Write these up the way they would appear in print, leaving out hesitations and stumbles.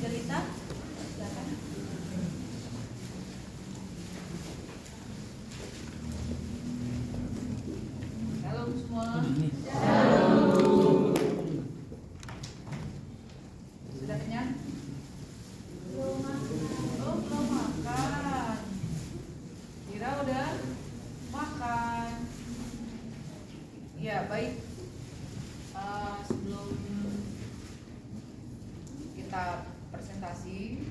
Jelita, silakan. Halo semua. Sudah kenyang? Oh, belum makan. Kira udah makan. Ya, baik. Sebelum kita presentasi,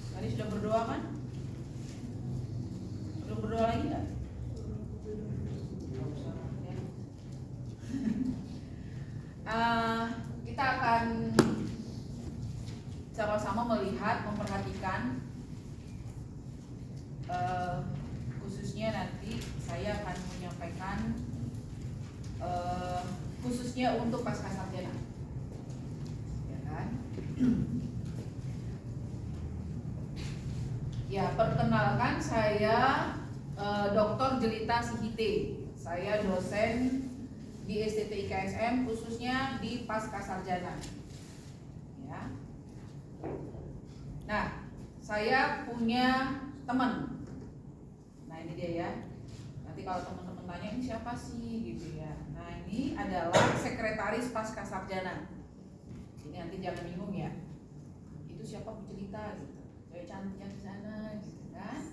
tadi sudah berdoa kan? Belum berdoa lagi nggak? Kita akan sama-sama melihat, memperhatikan, khususnya nanti saya akan menyampaikan khususnya untuk pascasarjana, ya kan? Ya, perkenalkan saya Dr. Jelita Sihite. Saya dosen di STT IKSM khususnya di pascasarjana. Ya. Nah, saya punya teman. Nah, ini dia ya. Nanti kalau teman-teman tanya ini siapa sih gitu ya. Nah, ini adalah sekretaris pascasarjana. Ini nanti jangan bingung ya. Itu siapa Bu Jelita gitu. Cewek cantik yang di sana gitu kan.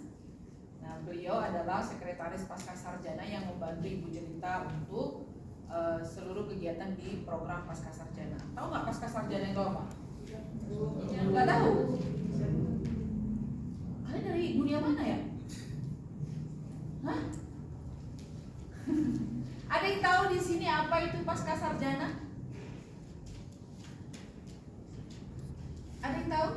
Nah, beliau adalah sekretaris pascasarjana yang membantu Ibu Jelita untuk seluruh kegiatan di program pascasarjana. Tahu nggak pascasarjana itu apa? Nggak tahu. Kalian dari dunia mana ya? Hah? Ada yang tahu di sini apa itu pascasarjana? Ada yang tahu?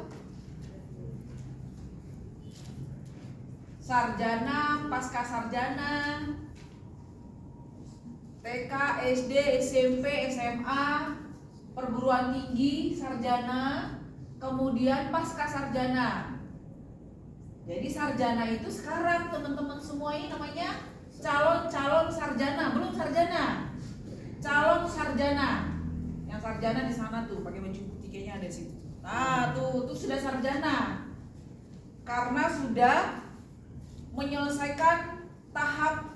Sarjana, pascasarjana, TK, SD, SMP, SMA, perguruan tinggi, sarjana, kemudian pascasarjana. Jadi sarjana itu sekarang teman-teman semua ini namanya calon sarjana, belum sarjana. Calon sarjana. Yang sarjana di sana tuh pakai baju putih kayaknya ada di situ. Nah, tuh sudah sarjana. Karena sudah menyelesaikan tahap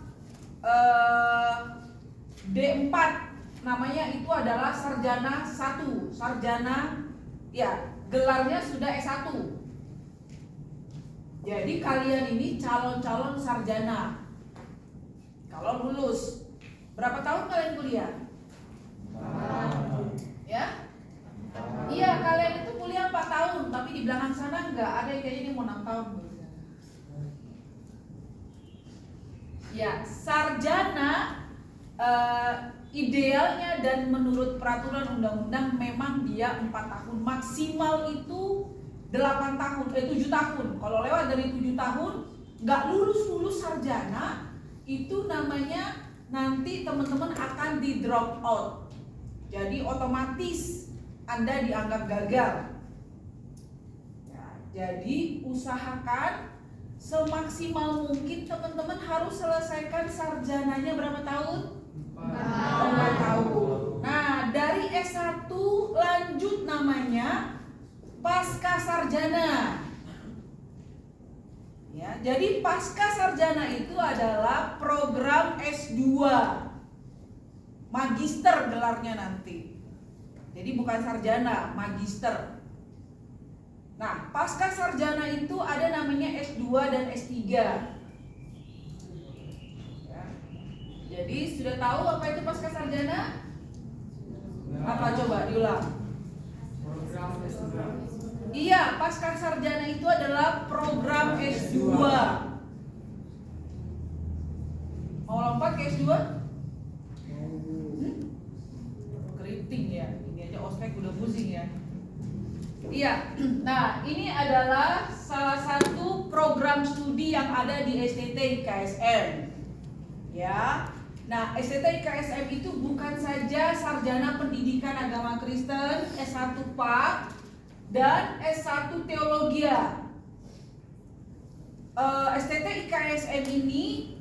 D4, namanya itu adalah sarjana 1. Sarjana ya, gelarnya sudah S1. Jadi kalian ini calon-calon sarjana. Kalau lulus, berapa tahun kalian kuliah? Ya? Iya, kalian itu kuliah 4 tahun, tapi di belakang sana enggak, ada yang kayaknya ini mau 6 tahun. Ya, sarjana idealnya dan menurut peraturan undang-undang memang dia 4 tahun, maksimal itu 8 tahun, 7 tahun. Kalau lewat dari 7 tahun nggak lulus sarjana, itu namanya nanti teman-teman akan di drop out. Jadi otomatis Anda dianggap gagal. Ya, jadi usahakan semaksimal mungkin teman-teman harus selesaikan sarjananya berapa tahun? 4 tahun. Nah, dari S1 lanjut namanya pascasarjana. Ya, jadi pascasarjana itu adalah program S2. Magister gelarnya nanti. Jadi bukan sarjana, magister. Nah, pascasarjana itu ada namanya S2 dan S3. Ya. Jadi sudah tahu apa itu pascasarjana? Apa coba diulang? Iya, pascasarjana itu adalah program S2. Mau lompat ke S2? Keriting ya, ini aja ospek udah pusing ya. Iya, nah ini adalah salah satu program studi yang ada di STT IKSM. Ya, nah STT IKSM itu bukan saja sarjana pendidikan agama Kristen S1 PAK dan S1 Teologia. STT IKSM ini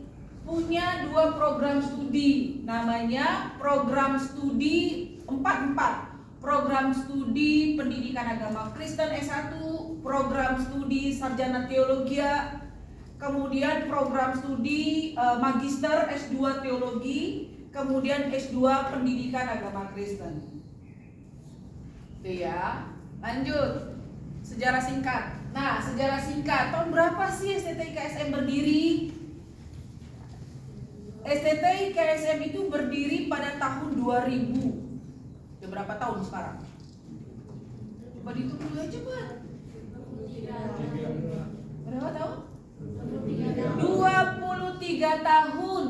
punya 2 program studi, namanya program studi 44. program studi pendidikan agama Kristen S1, program studi sarjana teologi, kemudian program studi magister S2 teologi, kemudian S2 pendidikan agama Kristen. Itu ya. Lanjut. Sejarah singkat. Nah, sejarah singkat. Tahun berapa sih STT IKSM berdiri? STT IKSM itu berdiri pada tahun 2000. Udah berapa tahun sekarang? Coba dihitung dulu aja, Pak. Berapa tahun? 23 tahun.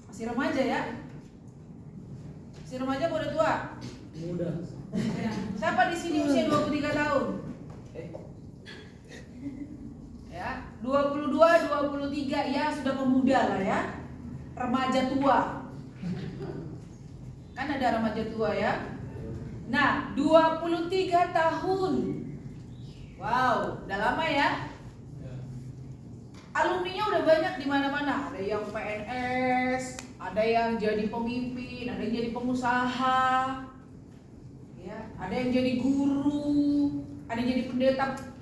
Masih remaja ya? Masih remaja apa udah tua? Muda. Siapa di sini usia 23 tahun? Ya, 22, 23 ya sudah pemuda lah ya. Remaja tua. Kan ada remaja tua ya. Nah, 23 tahun. Wow, udah lama ya. Alumninya udah banyak di mana-mana. Ada yang PNS, ada yang jadi pemimpin, ada yang jadi pengusaha. Ya, ada yang jadi guru, ada yang jadi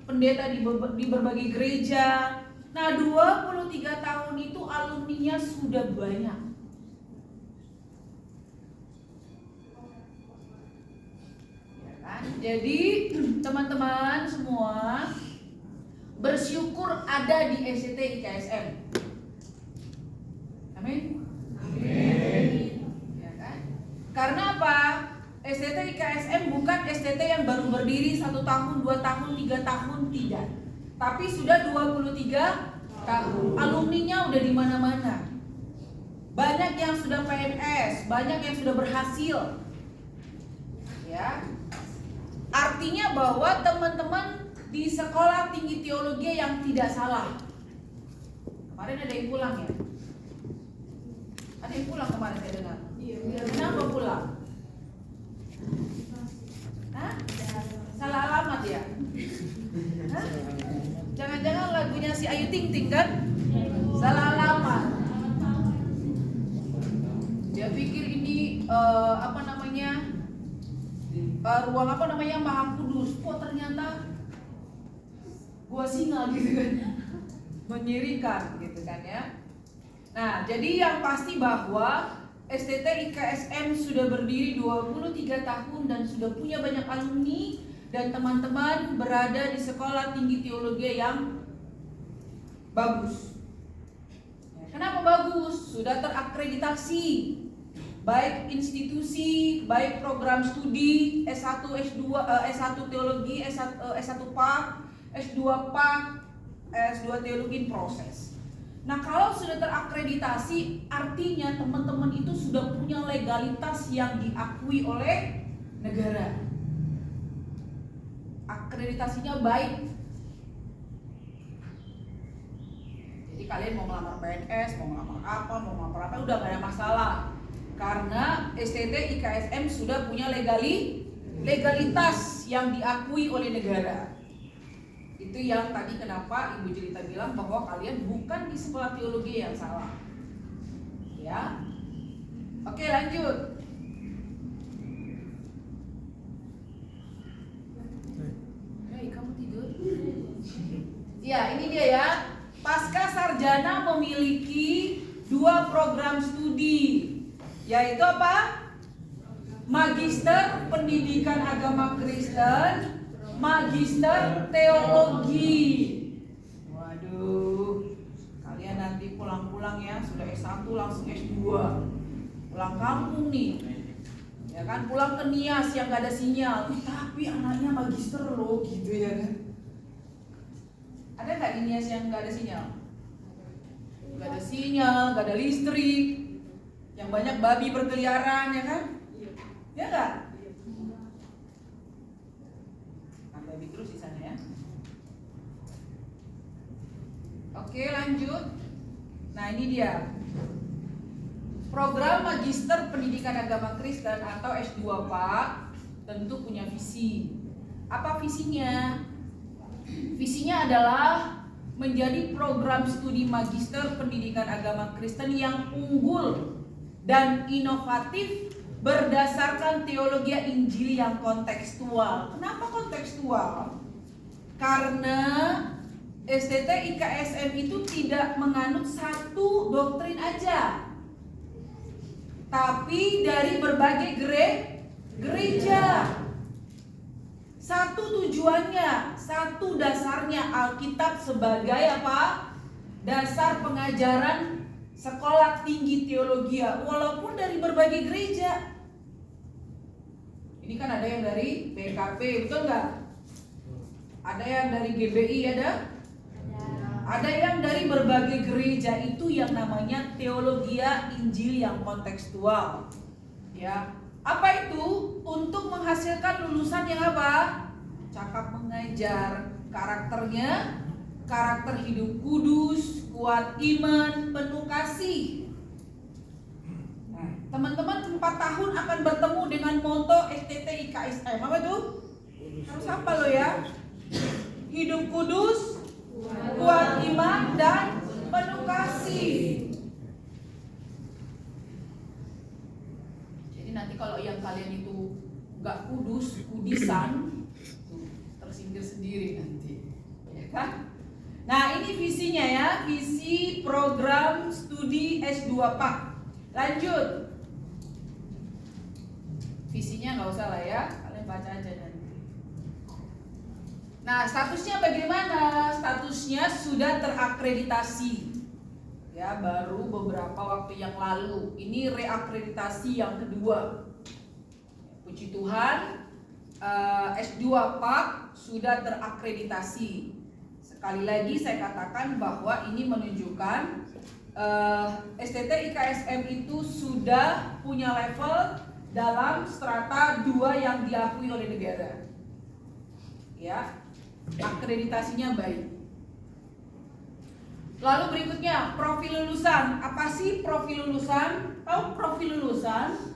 pendeta di berbagai gereja. Nah, 23 tahun itu alumninya sudah banyak. Ya kan? Jadi, teman-teman semua bersyukur ada di STT IKSM. Amin. Amin. Ya kan? Karena apa? STT IKSM bukan STT yang baru berdiri 1 tahun, 2 tahun, 3 tahun, tidak. Tapi sudah 23 tahun. Alumninya udah di mana-mana. Banyak yang sudah PNS, banyak yang sudah berhasil. Ya. Artinya bahwa teman-teman di sekolah tinggi teologi yang tidak salah. Kemarin ada yang pulang ya? Ada yang pulang kemarin saya dengar. Iya. Kenapa pulang? Hah? Salah alamat ya? Hah? Jangan-jangan lagunya si Ayu Ting Ting kan? Salah alamat. Dia pikir ini ruang Maha Kudus. Oh ternyata gua singa gitu kan. Menyirikan gitu kan ya. Nah, jadi yang pasti bahwa STT IKSM sudah berdiri 23 tahun dan sudah punya banyak alumni dan teman-teman berada di sekolah tinggi teologi yang bagus. Kenapa bagus? Sudah terakreditasi, baik institusi, baik program studi S1, S2, S1 teologi, S1 PAK, S2 PAK, S2 teologi proses. Nah, kalau sudah terakreditasi, artinya teman-teman itu sudah punya legalitas yang diakui oleh negara. Akreditasinya baik. Jadi kalian mau melamar PNS, mau melamar apa, udah gak ada masalah. Karena STT IKSM sudah punya legalitas yang diakui oleh negara. Itu yang tadi kenapa Ibu Jelita bilang bahwa kalian bukan di sekolah teologi yang salah. Ya. Oke, lanjut. Hei, kamu tidur? Ya, ini dia ya. Pasca sarjana memiliki 2 program studi. Yaitu apa? Magister Pendidikan Agama Kristen, Magister Teologi. Waduh, kalian nanti pulang-pulang ya, sudah S1 langsung S2. Pulang kampung nih. Ya kan, pulang ke Nias yang gak ada sinyal. Tapi anaknya magister loh, gitu ya kan. Ada gak di Nias yang gak ada sinyal? Gak ada sinyal, gak ada listrik. Yang banyak babi berkeliaran ya kan? Ya gak? Babi terus di sana ya. Oke, lanjut. Nah, ini dia. Program Magister Pendidikan Agama Kristen atau S2 PAK tentu punya visi. Apa visinya? Visinya adalah menjadi program studi Magister Pendidikan Agama Kristen yang unggul dan inovatif berdasarkan teologi Injil yang kontekstual. Kenapa kontekstual? Karena STT IKSM itu tidak menganut satu doktrin aja, tapi dari berbagai gereja. Satu tujuannya, satu dasarnya, Alkitab sebagai apa? Dasar pengajaran sekolah tinggi teologi, walaupun dari berbagai gereja. Ini kan ada yang dari BKP, betul nggak? Ada yang dari GBI, ada yang dari berbagai gereja. Itu yang namanya teologi Injil yang kontekstual. Ya, apa itu? Untuk menghasilkan lulusan yang apa? Cakap mengajar, karakternya karakter hidup kudus, kuat iman, penuh kasih. Nah, teman-teman 4 tahun akan bertemu dengan moto STT IKSM. Apa tuh? Harus apa lo ya? Hidup kudus, kuat iman, dan penuh kasih. Jadi nanti kalau yang kalian itu nggak kudus, kudisan, tersingkir sendiri nanti, ya kan? Nah, ini visinya ya, visi program studi S2 Pak. Lanjut. Visinya nggak usah lah ya, kalian baca aja nanti. Nah, statusnya bagaimana? Statusnya sudah terakreditasi. Ya, baru beberapa waktu yang lalu. Ini reakreditasi yang kedua. Puji Tuhan, S2 Pak sudah terakreditasi. Sekali lagi saya katakan bahwa ini menunjukkan STT IKSM itu sudah punya level dalam strata 2 yang diakui oleh negara. Ya, akreditasinya baik. Lalu berikutnya, profil lulusan. Apa sih profil lulusan? Tahu profil lulusan?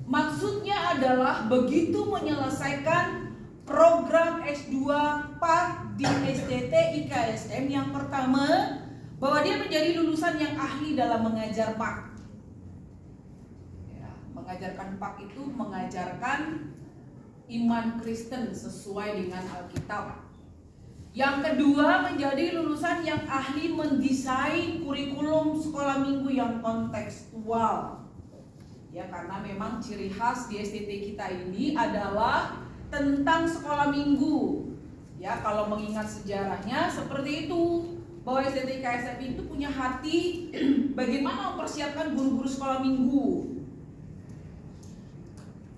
Maksudnya adalah begitu menyelesaikan program S2 Pak di STT IKSM, yang pertama bahwa dia menjadi lulusan yang ahli dalam mengajar Pak. Ya, mengajarkan Pak itu mengajarkan iman Kristen sesuai dengan Alkitab. Yang kedua, menjadi lulusan yang ahli mendesain kurikulum sekolah minggu yang kontekstual. Ya, karena memang ciri khas di STT kita ini adalah tentang sekolah minggu. Ya, kalau mengingat sejarahnya seperti itu, bahwa STT IKSM itu punya hati bagaimana mempersiapkan guru-guru sekolah minggu.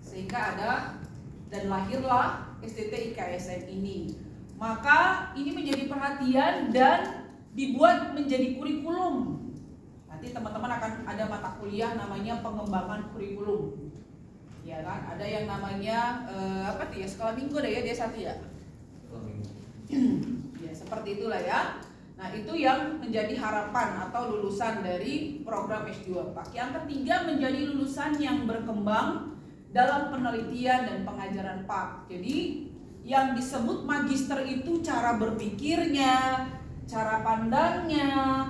Sehingga ada dan lahirlah STT IKSM ini. Maka ini menjadi perhatian dan dibuat menjadi kurikulum. Nanti teman-teman akan ada mata kuliah namanya pengembangan kurikulum. Ya kan, ada yang namanya apa tuh ya, sekolah minggu deh ya, dia satu ya. Ya, seperti itulah ya. Nah, itu yang menjadi harapan atau lulusan dari program S2 Pak. Yang ketiga, menjadi lulusan yang berkembang dalam penelitian dan pengajaran Pak. Jadi yang disebut magister itu cara berpikirnya, cara pandangnya,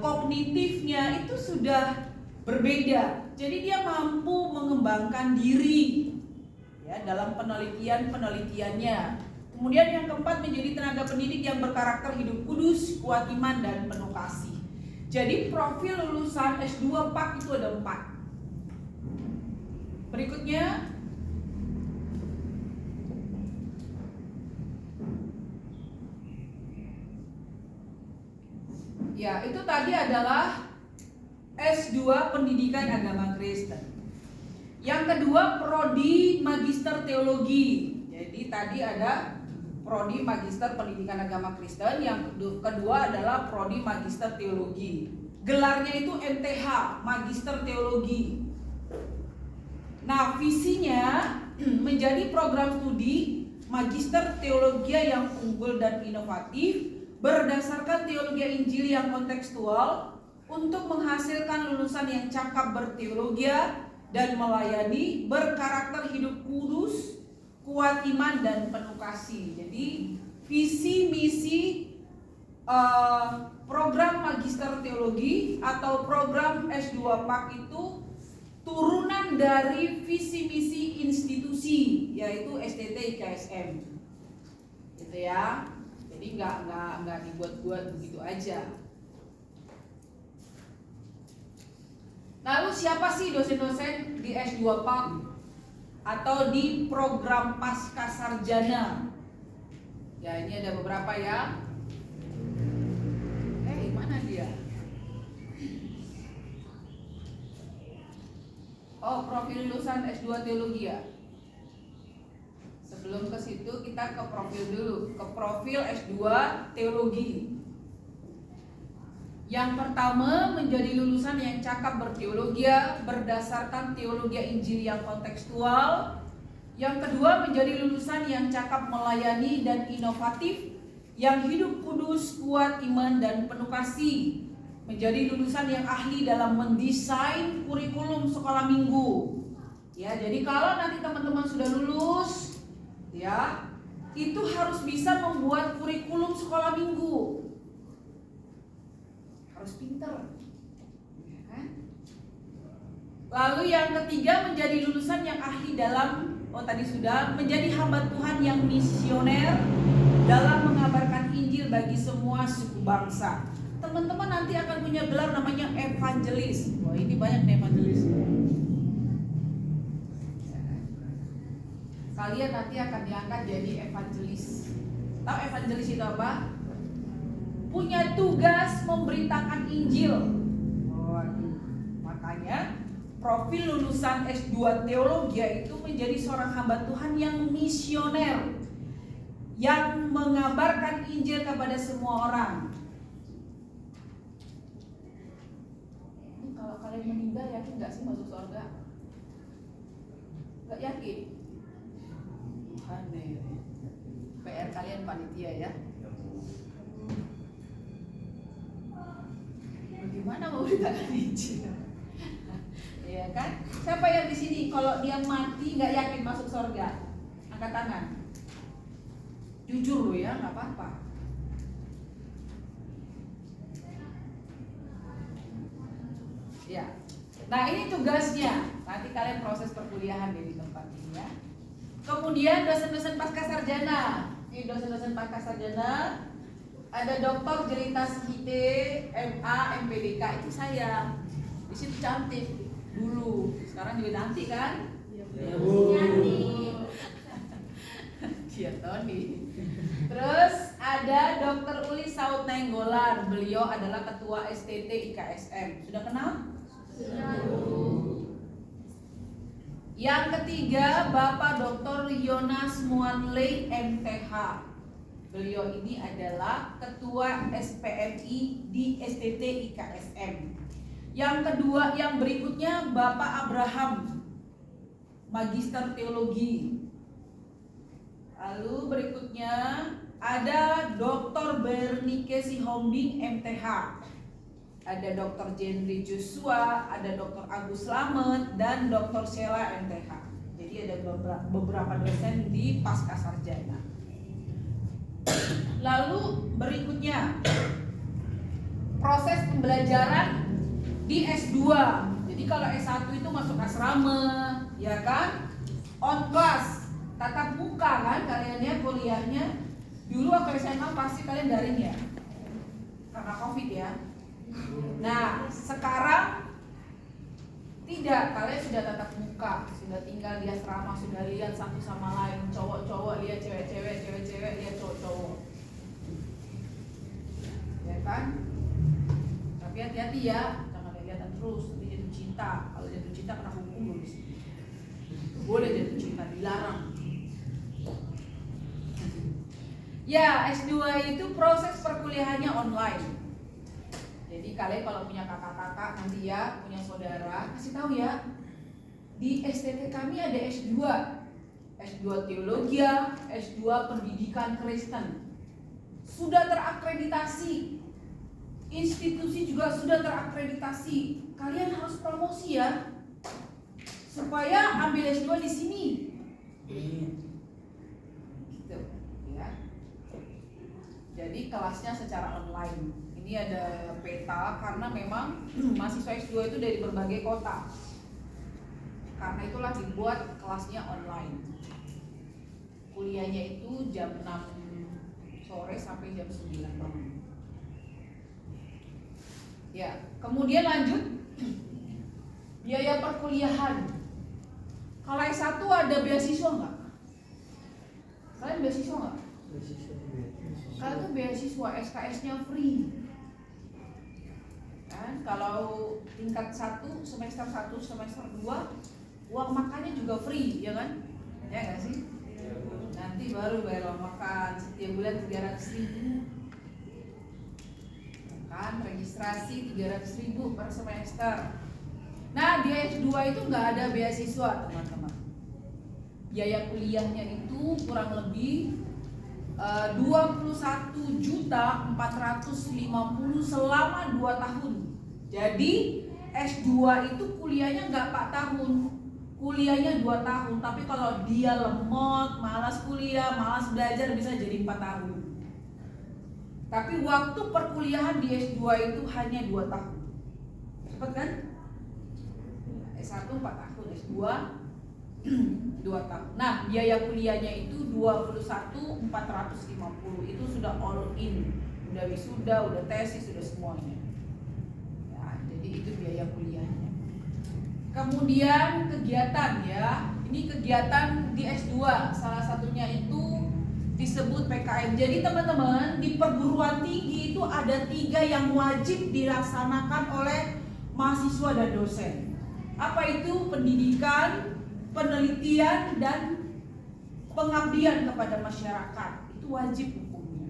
kognitifnya itu sudah berbeda. Jadi dia mampu mengembangkan diri ya dalam penelitiannya. Kemudian yang keempat, menjadi tenaga pendidik yang berkarakter hidup kudus, kuat iman, dan penuh kasih. Jadi profil lulusan S2 Pak itu ada 4. Berikutnya, ya, itu tadi adalah S2 Pendidikan Agama Kristen. Yang kedua, prodi Magister Teologi. Jadi tadi ada prodi Magister Pendidikan Agama Kristen, yang kedua adalah prodi Magister Teologi. Gelarnya itu MTH, Magister Teologi. Nah, visinya menjadi program studi Magister Teologi yang unggul dan inovatif berdasarkan teologi Injil yang kontekstual untuk menghasilkan lulusan yang cakap berteologi dan melayani, berkarakter hidup kudus, kuat iman, dan penuh kasih. Jadi visi misi program Magister Teologi atau program S2 Pak itu turunan dari visi misi institusi, yaitu STT IKSM, gitu ya. Jadi nggak dibuat-buat begitu aja. Lalu siapa sih dosen-dosen di S2 PAK atau di program pasca sarjana? Ya, ini ada beberapa ya. Mana dia? Oh, profil lulusan S2 teologi ya. Sebelum ke situ kita ke profil dulu, ke profil S2 teologi. Yang pertama, menjadi lulusan yang cakap berteologi berdasarkan teologi Injil yang kontekstual. Yang kedua, menjadi lulusan yang cakap melayani dan inovatif, yang hidup kudus, kuat iman dan penuh kasih. Menjadi lulusan yang ahli dalam mendesain kurikulum sekolah minggu. Ya, jadi kalau nanti teman-teman sudah lulus, ya, itu harus bisa membuat kurikulum sekolah minggu. Harus pinter, ya kan? Lalu yang ketiga, menjadi lulusan yang ahli dalam, tadi sudah, menjadi hamba Tuhan yang misioner dalam mengabarkan Injil bagi semua suku bangsa. Teman-teman nanti akan punya gelar namanya evangelis. Wah, ini banyak nih evangelis. Kalian nanti akan diangkat jadi evangelis. Tahu evangelis itu apa? Punya tugas memberitakan Injil. Makanya profil lulusan S2 teologi itu menjadi seorang hamba Tuhan yang misioner, yang mengabarkan Injil kepada semua orang. Kalau kalian meninggal, yakin gak sih masuk surga? Gak yakin? Aneh. PR kalian panitia ya. Bagaimana mau beritakan Injil? Ya kan? Siapa yang di sini kalau dia mati nggak yakin masuk surga? Angkat tangan. Jujur lo ya, nggak apa-apa. Ya. Nah, ini tugasnya. Nanti kalian proses perkuliahan di tempat ini ya. Kemudian dosen-dosen pasca sarjana. Ini dosen-dosen pasca sarjana. Ada Dr. Jelita Sikite, MA, MPDK, itu saya. Di situ cantik dulu. Sekarang juga cantik kan? Iya, Bu. Cantik. Dia Tony. Terus ada Dr. Uli Saud Nainggolan. Beliau adalah ketua STT IKSM. Sudah kenal? Sudah. Yang ketiga, Bapak Dr. Yonas Muanley MTH. Beliau ini adalah ketua SPMI di STT IKSM. Yang kedua, yang berikutnya Bapak Abraham, Magister Teologi. Lalu berikutnya ada Dr. Bernike Sihombing MTH. Ada Dr. Jendri Joshua, ada Dr. Agus Slamet, dan Dr. Sheila MTH. Jadi ada beberapa dosen di pasca sarjana. Lalu berikutnya proses pembelajaran di S2. Jadi kalau S1 itu masuk asrama, ya kan? On class, tatap muka kan kalian ya kuliahnya. Dulu waktu SMA pasti kalian daring ya, karena COVID ya. Nah, sekarang tidak, kalian sudah tatap muka, sudah tinggal di asrama, sudah lihat satu sama lain, cowok-cowok lihat cewek-cewek, cewek-cewek lihat cowok-cowok, ya kan? Tapi hati-hati ya, jangan lihat terus, nanti jatuh cinta. Kalau jatuh cinta kena hukum loh di sini. Boleh jatuh cinta, dilarang. Ya, S2 itu proses perkuliahannya online. Jadi kalian kalau punya kakak-kakak nanti ya, punya saudara, kasih tahu ya. Di STT kami ada S2. S2 Teologi, S2 Pendidikan Kristen. Sudah terakreditasi. Institusi juga sudah terakreditasi. Kalian harus promosi ya. Supaya ambil S2 di sini. Gitu, ya. Jadi kelasnya secara online. Ini ada peta karena memang mahasiswa S2 itu dari berbagai kota. karena itulah dibuat kelasnya online. Kuliahnya itu jam 6 sore sampai jam 9 malam. Ya, kemudian lanjut biaya perkuliahan. Kalau S1 ada beasiswa nggak? Kalian beasiswa nggak? Kalian tuh beasiswa, SKS-nya free. Kan? Kalau tingkat 1, semester 1, semester 2, uang makannya juga free, ya kan? Ya nggak sih? Nanti baru bayar uang makan setiap bulan 300.000. Kan registrasi 300.000 per semester. Nah di S2 itu nggak ada beasiswa teman-teman. Biaya kuliahnya itu kurang lebih 21.450.000 selama 2 tahun. Jadi S2 itu kuliahnya nggak 4 tahun, kuliahnya 2 tahun. Tapi kalau dia lemot, malas kuliah, malas belajar, bisa jadi 4 tahun. Tapi waktu perkuliahan di S2 itu hanya 2 tahun. Cepet kan? S1 4 tahun, S2 2 tahun. Nah, biaya kuliahnya itu 21.450. Itu sudah all in. Udah wisuda, udah tesis, sudah semuanya. Ya, jadi itu biaya kuliahnya. Kemudian kegiatan ya. Ini kegiatan di S2. Salah satunya itu disebut PKM. Jadi teman-teman, di perguruan tinggi itu ada 3 yang wajib dilaksanakan oleh mahasiswa dan dosen. Apa itu? Pendidikan, penelitian, dan pengabdian kepada masyarakat. Itu wajib hukumnya.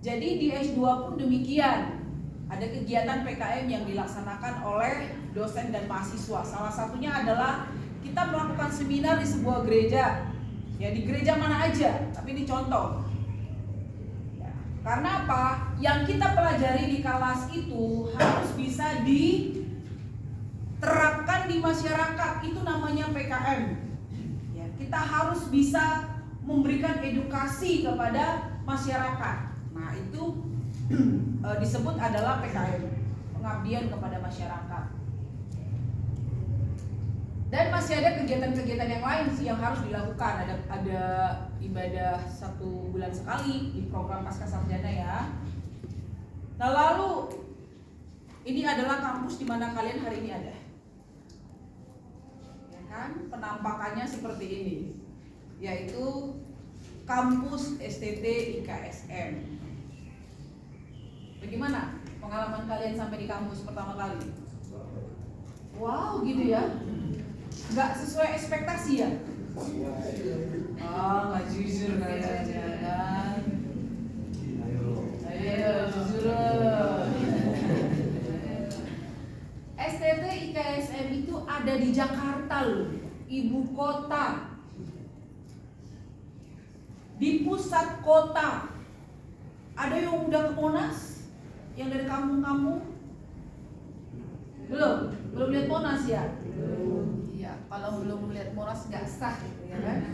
Jadi di S2 pun demikian. Ada kegiatan PKM yang dilaksanakan oleh dosen dan mahasiswa. Salah satunya adalah kita melakukan seminar di sebuah gereja. Ya, di gereja mana aja, tapi ini contoh. Ya, karena apa? Yang kita pelajari di kelas itu harus bisa diterapkan di masyarakat. Itu namanya PKM. Ya, kita harus bisa memberikan edukasi kepada masyarakat. Nah, itu disebut adalah PKM, pengabdian kepada masyarakat. Dan masih ada kegiatan-kegiatan yang lain sih yang harus dilakukan. Ada ibadah 1 bulan sekali di program Pascasarjana ya. Nah lalu ini adalah kampus di mana kalian hari ini ada. Ya kan? Penampakannya seperti ini, yaitu kampus STT IKSM. Bagaimana pengalaman kalian sampai di kampus pertama kali? Wow, gitu ya. Nggak sesuai ekspektasi ya? Nggak jujur kayaknya kan? Ayo jujur. STT IKSM itu ada di Jakarta loh, ibu kota, di pusat kota. Ada yang udah ke Monas? Yang dari kampung-kampung? Belum lihat Monas ya? Iya, kalau belum lihat Monas nggak sah gitu ya kan?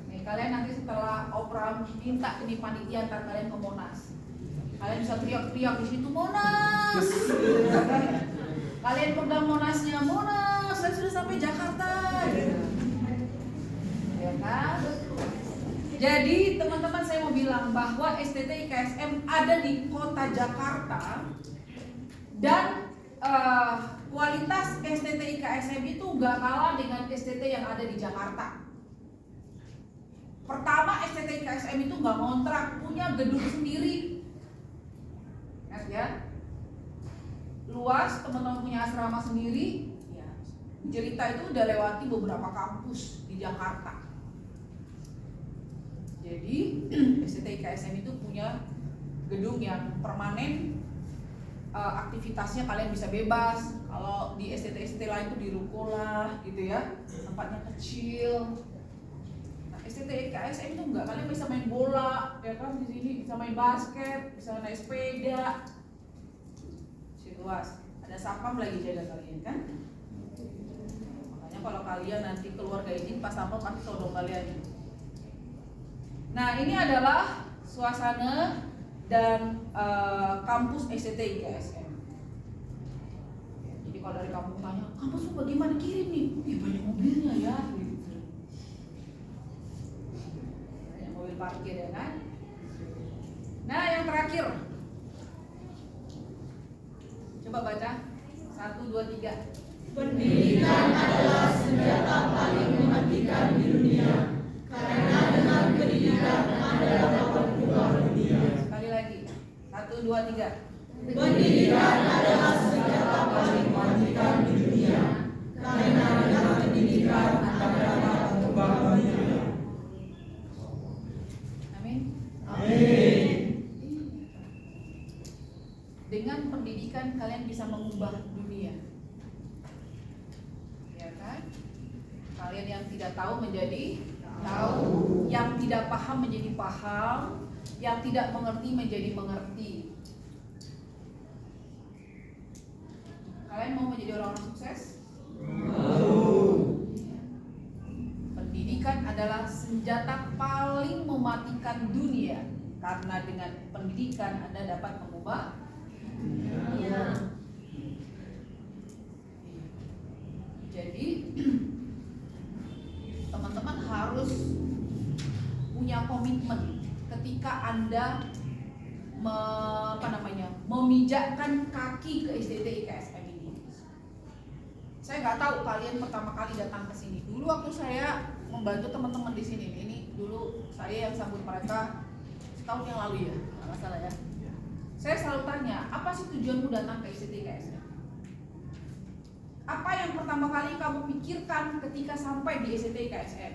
Nih, kalian nanti setelah opera minta ini panitia antar kalian ke Monas. Kalian bisa teriak-teriak di situ Monas. Kalian pegang Monasnya, Monas, saya sudah sampai Jakarta. Ya kan? Jadi teman-teman, saya mau bilang bahwa STT IKSM ada di kota Jakarta. Dan kualitas STT IKSM itu nggak kalah dengan STT yang ada di Jakarta. Pertama, STT IKSM itu nggak ngontrak, punya gedung sendiri. Ya, luas, teman-teman punya asrama sendiri. Ya, cerita itu udah lewati beberapa kampus di Jakarta. Jadi STT IKSM itu punya gedung yang permanen. Aktivitasnya kalian bisa bebas. Kalau di STT lain itu di ruko lah gitu ya, tempatnya kecil. Nah STT IKSM itu enggak, kalian bisa main bola ya kan, di sini bisa main basket, bisa naik sepeda. Luas, ada sapam lagi jaga kalian kan. Makanya kalau kalian nanti keluarga izin, pas sapam pasti todong kalian. Nah ini adalah suasana dan kampus STT IKSM. Jadi Kalau dari kampung tanya, kampus lu bagaimana kirim nih? Banyak mobilnya ya. Gitu. Banyak mobil parkir ya kan? Nah yang terakhir, coba baca 1, 2, 3. Pendidikan adalah senjata paling mematikan di dunia, karena dengan pendidikan Anda dapat mengubah dunia. Sekali lagi, 1, 2, 3. Pendidikan adalah senjata paling mematikan di dunia, karena dengan pendidikan Anda dapat mengubah dunia. Amin. Amin. Dengan pendidikan kalian bisa mengubah dunia. Ya kan? Kalian yang tidak tahu menjadi tahu, yang tidak paham menjadi paham, yang tidak mengerti menjadi mengerti. Kalian mau menjadi orang sukses? Pendidikan adalah senjata paling mematikan dunia, karena dengan pendidikan Anda dapat mengubah dunia. Jadi teman-teman harus punya komitmen ketika Anda memijakkan kaki ke SDT IKSM ini. Saya nggak tahu kalian pertama kali datang ke sini. Dulu waktu saya membantu teman-teman di sini, ini dulu saya yang sambut mereka setahun yang lalu ya, nggak salah ya. Saya selalu tanya, apa sih tujuanmu datang ke SDT IKSM? Apa yang pertama kali kamu pikirkan ketika sampai di SDT IKSM?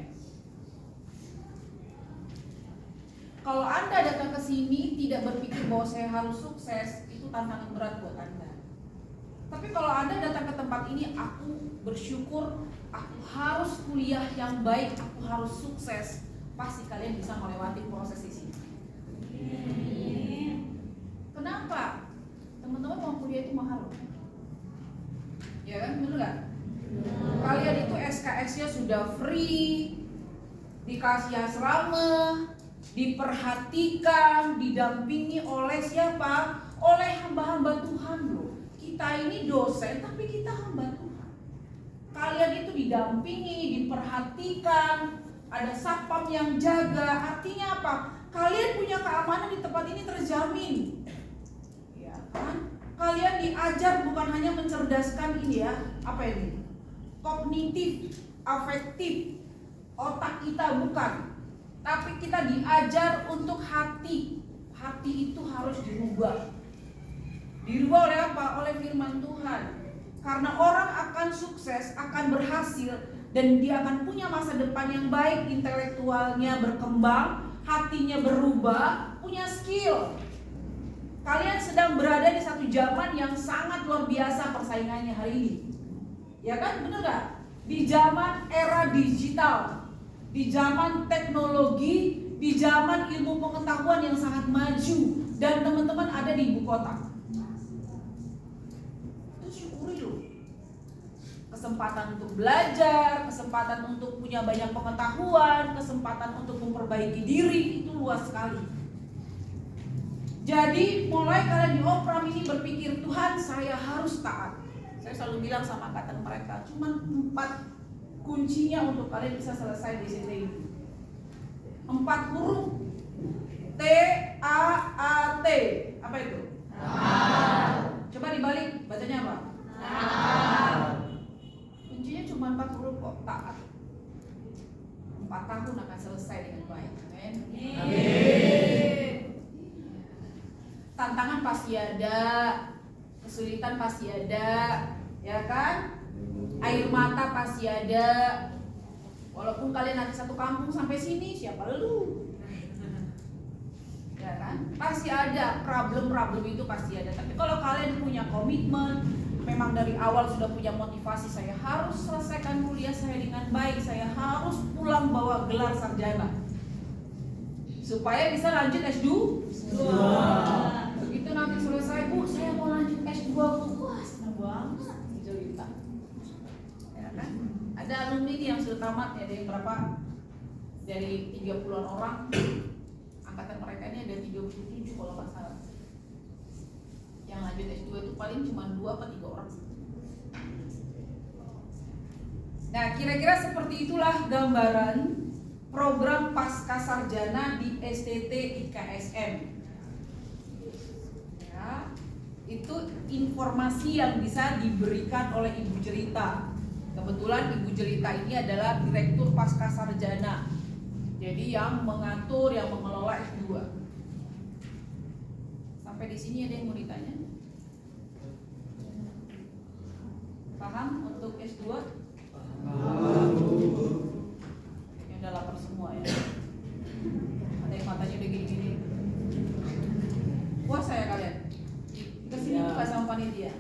Kalau Anda datang ke sini tidak berpikir bahwa saya harus sukses, itu tantangan berat buat Anda. Tapi kalau Anda datang ke tempat ini, aku bersyukur, aku harus kuliah yang baik, aku harus sukses, pasti kalian bisa melewati proses di sini. Kenapa? Teman-teman mau kuliah itu mahal. Ya kan, bener nggak? Kalian itu SKS-nya sudah free, dikasih asrama, diperhatikan, didampingi oleh siapa? Oleh hamba-hamba Tuhan loh. Kita ini dosen, tapi kita hamba Tuhan. Kalian itu didampingi, diperhatikan, ada satpam yang jaga. Artinya apa? Kalian punya keamanan di tempat ini terjamin. Ya kan? Kalian diajar bukan hanya mencerdaskan ini ya, apa ini? Kognitif, afektif, otak kita bukan. Tapi kita diajar untuk hati. Hati itu harus dirubah. Dirubah oleh apa? Oleh firman Tuhan. Karena orang akan sukses, akan berhasil, dan dia akan punya masa depan yang baik, intelektualnya berkembang, hatinya berubah, punya skill. Kalian sedang berada di satu zaman yang sangat luar biasa persaingannya hari ini. Ya kan? Bener gak? Di zaman era digital, di zaman teknologi, di zaman ilmu pengetahuan yang sangat maju, dan teman-teman ada di ibu kota. Itu syukuri loh. Kesempatan untuk belajar, kesempatan untuk punya banyak pengetahuan, kesempatan untuk memperbaiki diri, itu luas sekali. Jadi mulai kalian di Opram ini berpikir, Tuhan saya harus taat. Saya selalu bilang sama angkatan mereka, cuma 4 kuncinya untuk kalian bisa selesai di SDT ini. 4 huruf. T, A, A, T. Apa itu? Taat. Coba dibalik, bacanya apa? Taat. Kuncinya cuma 4 huruf kok, taat. 4 tahun akan selesai dengan baik. Amin. Tantangan pasti ada, kesulitan pasti ada, ya kan? Air mata pasti ada. Walaupun kalian nanti satu kampung sampai sini, siapa lu? Ya kan? Pasti ada problem-problem itu pasti ada. Tapi kalau kalian punya komitmen, memang dari awal sudah punya motivasi, saya harus selesaikan kuliah saya dengan baik, saya harus pulang bawa gelar sarjana supaya bisa lanjut S2. Begitu nanti selesai, Bu, saya mau lanjut S2, Bu. Wah, senang banget cerita. Ya kan? Ada alumni yang sudah tamat ya, dari berapa? Dari 30-an orang. Angkatan mereka ini ada 37 kalau nggak salah. Yang lanjut S2 itu paling cuma 2 atau 3 orang. Nah, kira-kira seperti itulah gambaran program Pascasarjana di STT IKSM. Ya, itu informasi yang bisa diberikan oleh Ibu Jelita. Kebetulan Ibu Jelita ini adalah Direktur Pascasarjana. Jadi yang mengatur, yang mengelola S2. Sampai di sini ada yang mau ditanya? Paham untuk S2? Yang udah lapar semua ya. Ada yang matanya udah gini-gini. Puasa ya kalian? Kesini buka sama panitia.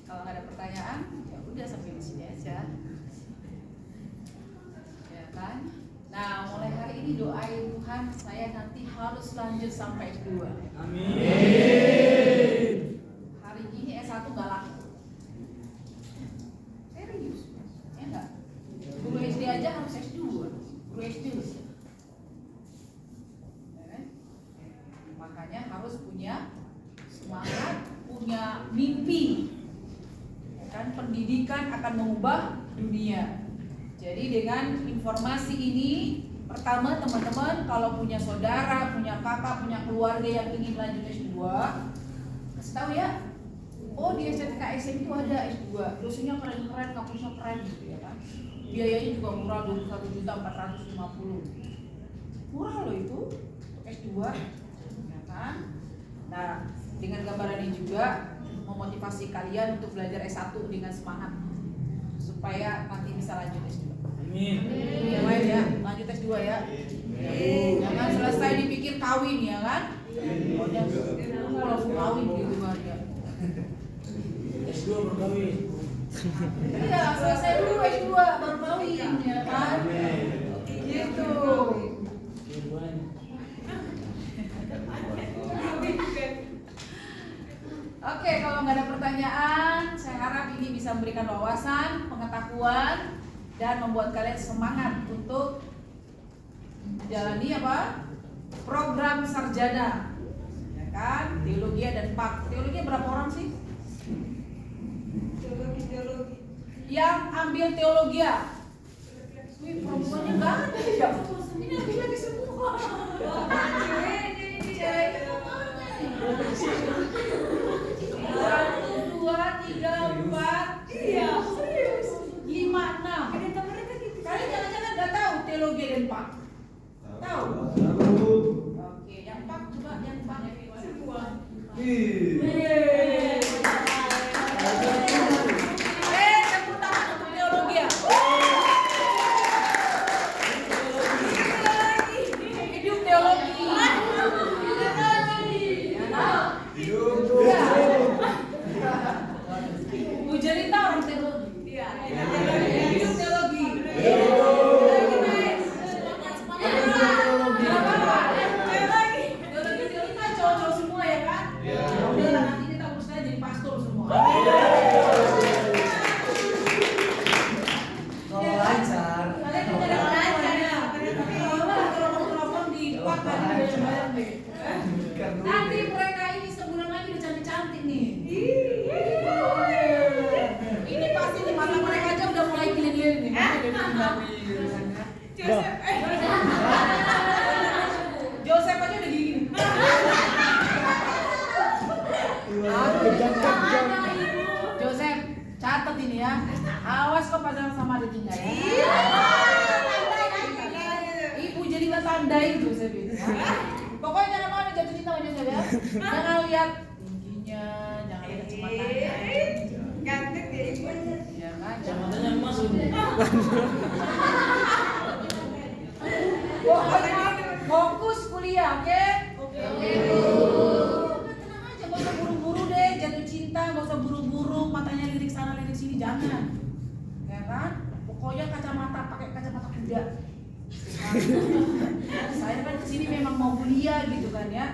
Kalau nggak ada pertanyaan, ya udah sampai di sini aja. Ya kan? Nah, mulai hari ini doain Tuhan saya nanti harus lanjut sampai S2. Amin. Hari ini S1 nggak laku. Serius? Ya nggak? Guru SD aja harus S2. Guru SD loh. Ya kan? Makanya harus punya semangat, punya mimpi. Ya kan? Pendidikan akan mengubah dunia. Jadi dengan informasi ini, pertama teman-teman kalau punya saudara, punya kakak, punya keluarga yang ingin lanjut S2, kasih tahu ya. Oh di STTKSM itu ada S2, dosennya keren-keren, kampusnya keren gitu ya kan. Biayanya juga murah, 21.450. Murah loh itu untuk S2, ya kan. Nah dengan gambaran ini juga memotivasi kalian untuk belajar S1 dengan semangat supaya nanti bisa lanjut S2. Amin. Yang lain ya, lanjut S2 ya. Jangan selesai dipikir kawin ya kan? Oh, aku langsung kawin gitu kan ya. S2 berkawin. Iya, selesai dulu S2 baru kawin ya kan? Gitu. Oke, kalau nggak ada pertanyaan, saya harap ini bisa memberikan wawasan, pengetahuan, dan membuat kalian semangat untuk menjalani apa? Program sarjana, ya kan? Teologi dan Pak. Teologi berapa orang sih? Teologi. Yang ambil teologi ya? Wih, perempuannya nggak ada ya? Ini laki-laki semua. Satu, dua, tiga, empat, iya, serius, 5, 6. Kalian jangan-jangan nggak tahu teologi dan Pak? Tahu? Oke, yang Pak coba yang Pak semua. Tepuk tangan untuk teologi ya. Hidup teologi. Bu Jelita orang teologi. Hidup teologi. Teologi cowok-cowok semua ya kan? Udah lah, nanti kita urus aja jadi pastor semua. Kalau lancar. Kalian juga ada lancarnya. Kalau mau telepon di kuat tadi bayar deh. Nanti mereka ini sebulan lagi udah cantik-cantik nih. Ini pasti di mata mereka aja udah mulai gilin-gilin nih. Joseph aja udah gini. Joseph, catat ini ya. Awas kok pacaran sama adiknya ya. Ibu jadi nggak tandai Joseph ini. Pokoknya jangan mau jatuh cinta sama Joseph ya. Jangan lihat tingginya, jangan lihat kecepatannya. Ganteng ya ibu. Ya kan? Kacamatanya emas itu. Pokoknya fokus kuliah, oke? Oke. Tenang aja, gak usah buru-buru deh jatuh cinta, gak usah buru-buru matanya lirik sana lirik sini, jangan. Ya kan? Pokoknya kacamata, pakai kacamata kuda. Saya kan kesini memang mau kuliah gitu kan ya.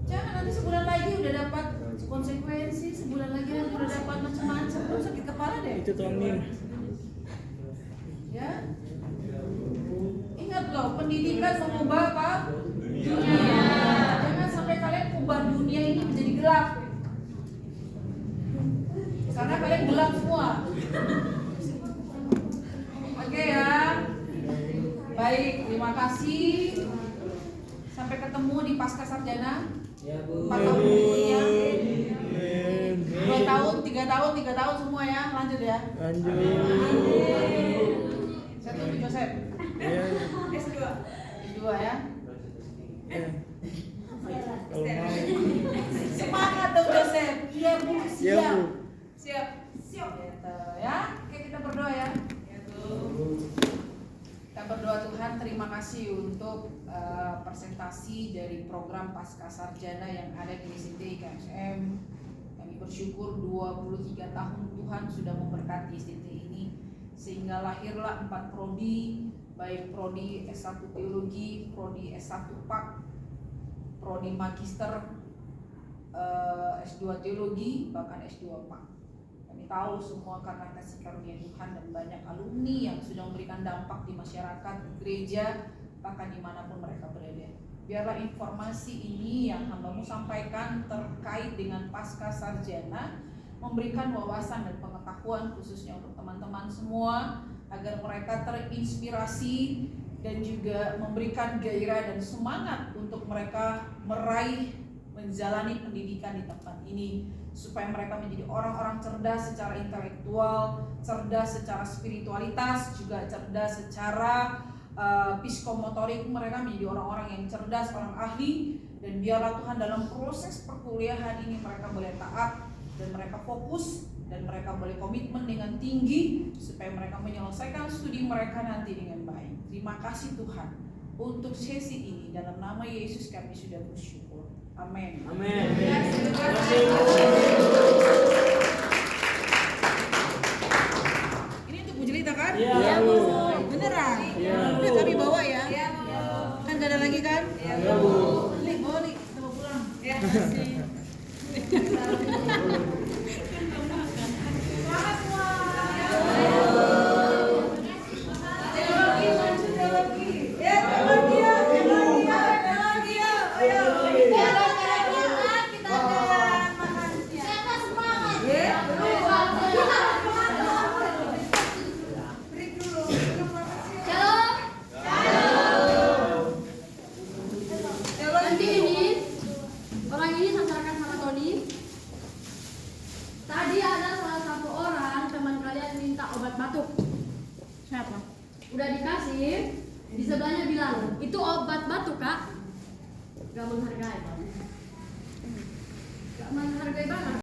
Jangan nanti sebulan lagi udah dapat konsekuensi, sebulan lagi nanti udah dapat macam-macam, terus sakit kepala deh. Itu tuh Amin. Ya. Ingat loh, pendidikan mengubah apa? Dunia. Jangan sampai kalian ubah dunia ini menjadi gelap. Karena kalian gelap semua. Oke ya. Baik, terima kasih. Sampai ketemu di Pasca Sarjana. Ya Bu. 4 tahun berikutnya. 2 tahun, 3 tahun semua ya. Lanjut ya. Lanjut. Saya tunggu Joseph. Ya. S2 ya. Kalau mau. Semangat dong Joseph. Iya Bu, Iya, siap. Bu. Siap. Gitu ya. Oke, kita berdoa ya. Kita berdoa Tuhan, terima kasih untuk presentasi dari program Pasca Sarjana yang ada di STT KSM. Kami bersyukur 23 tahun Tuhan sudah memberkati STT ini sehingga lahirlah 4 prodi, baik prodi S1 Teologi, prodi S1 PAK, prodi Magister, S2 Teologi, bahkan S2 PAK. Kami tahu semua karena kasih karunia Tuhan dan banyak alumni yang sudah memberikan dampak di masyarakat, di gereja, bahkan dimanapun mereka berada. Biarlah informasi ini yang hamba-Mu sampaikan terkait dengan Pasca Sarjana memberikan wawasan dan pengetahuan khususnya untuk teman-teman semua agar mereka terinspirasi dan juga memberikan gairah dan semangat untuk mereka meraih menjalani pendidikan di tempat ini supaya mereka menjadi orang-orang cerdas secara intelektual, cerdas secara spiritualitas, juga cerdas secara psikomotorik. Mereka menjadi orang-orang yang cerdas, orang ahli, dan biarlah Tuhan dalam proses perkuliahan ini mereka boleh taat dan mereka fokus dan mereka boleh komitmen dengan tinggi supaya mereka menyelesaikan studi mereka nanti dengan baik. Terima kasih Tuhan untuk sesi ini, dalam nama Yesus kami sudah bersyukur. Amin. Amin. Terima Terima kasih. Ini untuk Bu Jelita kan? Iya, Bu. Beneran? Iya. Udah kami bawa ya? Kan gak ada lagi kan? Iya, Bu. Lik, bawa Lik, kita bawa pulang. Semangat semua. Teologi, maju teologi. Ya, teologi ya, teologi ya, teologi ya. Ayo. Nanti ini orang ini sampaikan sama Tony. Tadi ada salah satu orang teman kalian minta obat batuk. Siapa? Udah dikasih, di sebelahnya bilang itu obat batuk kak. Gak menghargai. Gak menghargai banget.